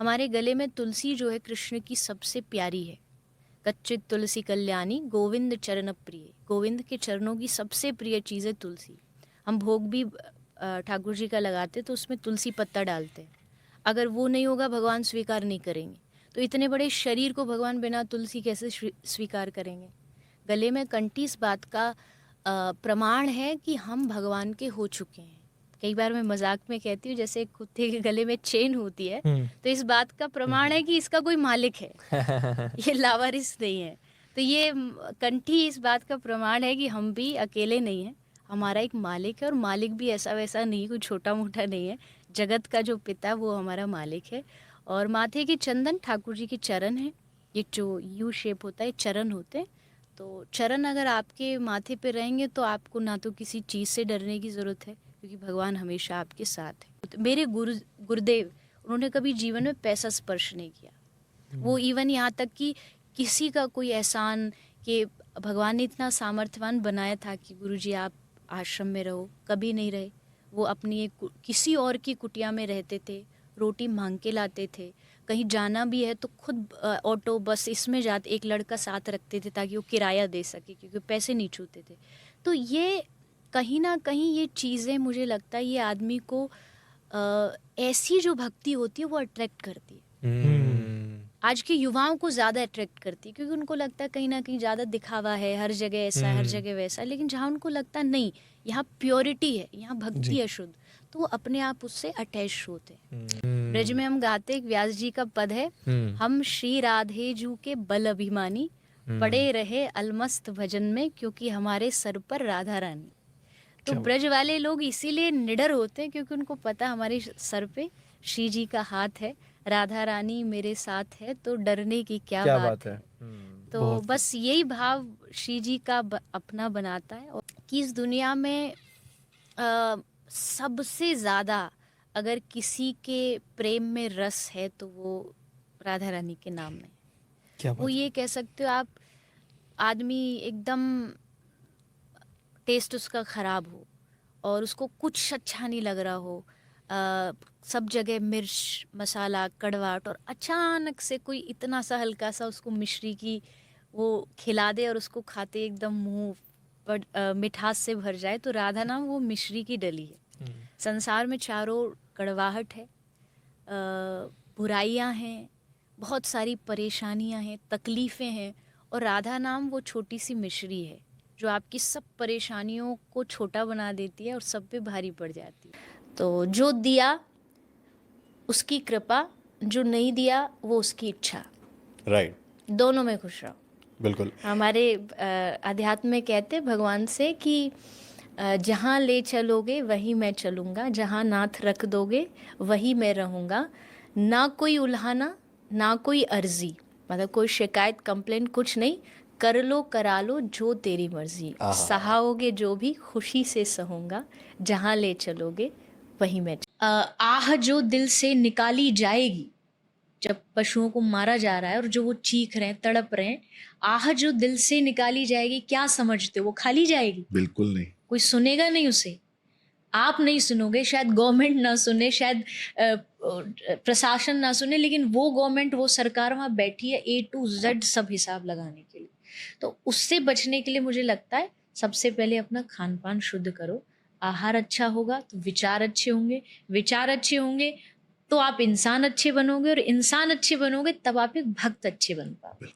हमारे गले में तुलसी जो है कृष्ण की सबसे प्यारी है। कच्चित तुलसी कल्याणी गोविंद चरण प्रिय। गोविंद के चरणों की सबसे प्रिय चीज़ है तुलसी। हम भोग भी ठाकुर जी का लगाते तो उसमें तुलसी पत्ता डालते हैं। अगर वो नहीं होगा भगवान स्वीकार नहीं करेंगे। तो इतने बड़े शरीर को भगवान बिना तुलसी कैसे स्वीकार करेंगे। गले में कंठी इस बात का प्रमाण है कि हम भगवान के हो चुके हैं। कई बार मैं मजाक में कहती हूँ जैसे कुत्ते के गले में चेन होती है, तो इस बात का प्रमाण है कि इसका कोई मालिक है, ये लावारिस नहीं है। तो ये कंठी इस बात का प्रमाण है कि हम भी अकेले नहीं हैं, हमारा एक मालिक है। और मालिक भी ऐसा वैसा नहीं, कोई छोटा मोटा नहीं है। जगत का जो पिता वो हमारा मालिक है। और माथे के चंदन ठाकुर जी के चरण हैं। ये जो यू शेप होता है चरण होते हैं। तो चरण अगर आपके माथे पे रहेंगे तो आपको ना तो किसी चीज़ से डरने की ज़रूरत है, क्योंकि भगवान हमेशा आपके साथ है। तो मेरे गुरुदेव, उन्होंने कभी जीवन में पैसा स्पर्श नहीं किया। वो इवन यहाँ तक कि किसी का कोई एहसान कि भगवान ने इतना सामर्थ्यवान बनाया था कि गुरुजी आप आश्रम में रहो, कभी नहीं रहे। वो अपनी एक किसी और की कुटिया में रहते थे, रोटी मांग के लाते थे। कहीं जाना भी है तो खुद ऑटो बस इसमें जाते, एक लड़का साथ रखते थे ताकि वो किराया दे सके, क्योंकि पैसे नहीं छूते थे। तो ये कहीं ना कहीं ये चीज़ें मुझे लगता है ये आदमी को ऐसी जो भक्ति होती है वो अट्रैक्ट करती है। आज के युवाओं को ज़्यादा अट्रैक्ट करती है, क्योंकि उनको लगता है कहीं ना कहीं ज़्यादा दिखावा है, हर जगह ऐसा है, हर जगह वैसा है। लेकिन जहाँ उनको लगता है नहीं, यहाँ प्योरिटी है, यहाँ भक्ति है शुद्ध, तो वो अपने आप उससे अटैच होते हैं। ब्रज में हम गाते एक व्यास जी का पद है, हम श्री राधे जू के बल अभिमानी, पड़े रहे अलमस्त भजन में, क्योंकि हमारे सर पर राधा रानी। तो ब्रज वाले लोग इसीलिए निडर होते हैं क्योंकि उनको पता हमारे सर पे श्री जी का हाथ है, राधा रानी मेरे साथ है, तो डरने की क्या बात है। तो बस यही भाव श्री जी का अपना बनाता है। और कि इस दुनिया में सबसे ज़्यादा अगर किसी के प्रेम में रस है तो वो राधा रानी के नाम में। क्या वो ये कह सकते हो आप, आदमी एकदम टेस्ट उसका ख़राब हो और उसको कुछ अच्छा नहीं लग रहा हो, सब जगह मिर्च मसाला कड़वाहट, और अचानक से कोई इतना सा हल्का सा उसको मिश्री की वो खिला दे और उसको खाते एकदम मुंह पर मिठास से भर जाए, तो राधा नाम वो मिश्री की डली है। संसार में चारों कड़वाहट है, बुराइयां हैं, बहुत सारी परेशानियां हैं, तकलीफ़ें हैं, और राधा नाम वो छोटी सी मिश्री है जो आपकी सब परेशानियों को छोटा बना देती है और सब पे भारी पड़ जाती है। तो जो दिया उसकी कृपा, जो नहीं दिया वो उसकी इच्छा। राइट, दोनों में खुश रहो। बिल्कुल। हमारे अध्यात्म में कहते भगवान से कि जहाँ ले चलोगे वहीं मैं चलूँगा, जहाँ नाथ रख दोगे वहीं मैं रहूँगा, ना कोई उल्हाना ना कोई अर्जी, मतलब कोई शिकायत कंप्लेंट कुछ नहीं, कर लो करा लो जो तेरी मर्जी, सहाओगे जो भी खुशी से सहूँगा, जहाँ ले चलोगे वहीं मैं आह जो दिल से निकाली जाएगी, जब पशुओं को मारा जा रहा है और जो वो चीख रहे हैं तड़प रहे हैं, आह जो दिल से निकाली जाएगी, क्या समझते हो वो खाली जाएगी? बिल्कुल नहीं, कोई सुनेगा नहीं उसे, आप नहीं सुनोगे, शायद गवर्नमेंट ना सुने, शायद प्रशासन ना सुने, लेकिन वो गवर्नमेंट वो सरकार वहाँ बैठी है A to Z सब हिसाब लगाने के लिए। तो उससे बचने के लिए मुझे लगता है सबसे पहले अपना खान पान शुद्ध करो, आहार अच्छा होगा तो विचार अच्छे होंगे, विचार अच्छे होंगे तो आप इंसान अच्छे बनोगे, और इंसान अच्छे बनोगे तब आप एक भक्त अच्छे बन पाओगे।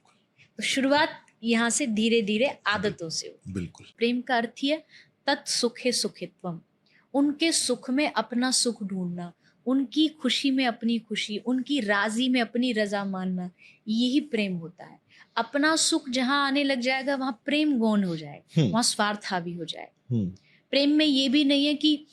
तो शुरुआत यहाँ से धीरे धीरे आदतों से हो। बिल्कुल। प्रेम का अर्थ ही है तत्सुखे सुखित्वम, उनके सुख में अपना सुख ढूंढना, उनकी खुशी में अपनी खुशी, उनकी राजी में अपनी रजा मानना, यही प्रेम होता है। अपना सुख जहाँ आने लग जाएगा वहाँ प्रेम गौण हो जाएगा, वहाँ स्वार्थ हावी हो जाएगा। प्रेम में ये भी नहीं है कि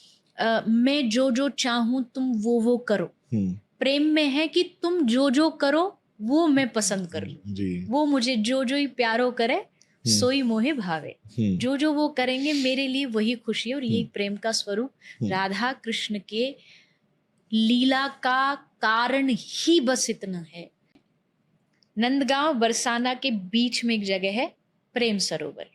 मैं जो जो चाहूं तुम वो करो। प्रेम में है कि तुम जो जो करो वो मैं पसंद कर लूं, वो मुझे जो जो ही प्यारो करे सोई मोहे भावे, जो जो वो करेंगे मेरे लिए वही खुशी है। और यही प्रेम का स्वरूप राधा कृष्ण के लीला का कारण ही बस इतना है। नंदगांव बरसाना के बीच में एक जगह है प्रेम सरोवर,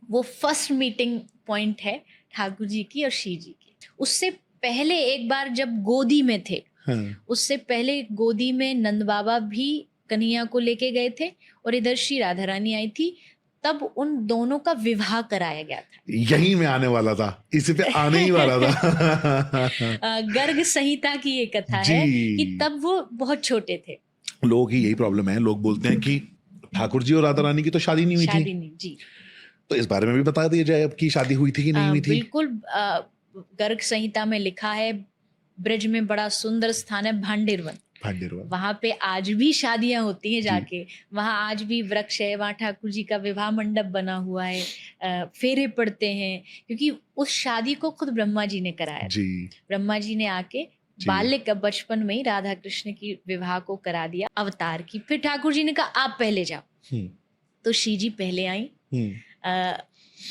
वो फर्स्ट मीटिंग पॉइंट है ठाकुर जी की और श्री जी की। उससे पहले एक बार जब गोदी में थे हाँ, उससे पहले गोदी में नंद बाबा भी कन्हैया को लेके गए थे और इधर श्री राधा रानी आई थी, तब उन दोनों का विवाह कराया गया था। यही मैं आने वाला था, इसी पे आने ही वाला था। गर्ग संहिता की ये कथा जी। है कि तब वो बहुत छोटे थे। लोग ही यही प्रॉब्लम है, लोग बोलते हैं कि ठाकुर जी और राधा रानी की तो शादी नहीं हुई थी, शादी नहीं जी। तो इस बारे में भी बता दिया जाए अब की शादी हुई थी कि नहीं हुई थी। बिल्कुल, गर्ग संहिता में लिखा है, ब्रज में बड़ा सुंदर स्थान है भांडेरवन, भांडेरवा। वहां पे आज भी शादियां होती हैं जी। जाके। वहां आज भी वृक्ष है, वहां ठाकुर जी का विवाह मंडप बना हुआ है, फेरे पड़ते हैं, क्योंकि उस शादी को खुद ब्रह्मा जी ने कराया था। जी। ब्रह्मा जी ने आके जी। बाल्य का बचपन में ही राधा कृष्ण की विवाह को करा दिया अवतार की। फिर ठाकुर जी ने कहा आप पहले जाओ, हम्म। तो श्री जी पहले आई। हम्म।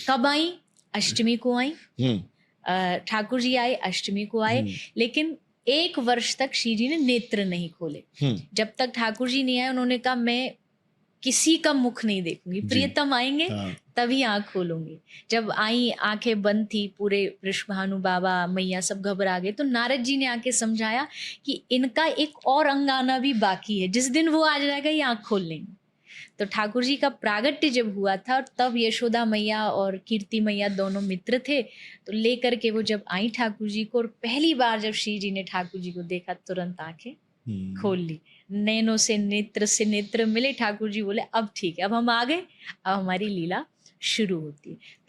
कब आई? अष्टमी को आई। हम्म। ठाकुर जी आए, अष्टमी को आए, लेकिन 1 वर्ष तक श्री जी ने नेत्र नहीं खोले। जब तक ठाकुर जी नहीं आए, उन्होंने कहा मैं किसी का मुख नहीं देखूंगी, प्रियतम आएंगे तभी आंख खोलूंगी। जब आई, आंखें बंद थी, पूरे वृषभानु बाबा मैया सब घबरा गए, तो नारद जी ने आके समझाया कि इनका एक और अंग आना भी बाकी है, जिस दिन वो आ जाएगा ये आंख खोल लेंगे। तो ठाकुर जी का प्रागट्य जब हुआ था, तब यशोदा मैया और कीर्ति मैया दोनों मित्र थे, तो लेकर के वो जब आई ठाकुर जी को, और पहली बार जब श्री जी ने ठाकुर जी को देखा, तुरंत आंखें खोल ली, नैनों से नेत्र मिले। ठाकुर जी बोले अब ठीक है, अब हम आ गए, अब हमारी लीला शुरू होती है। तो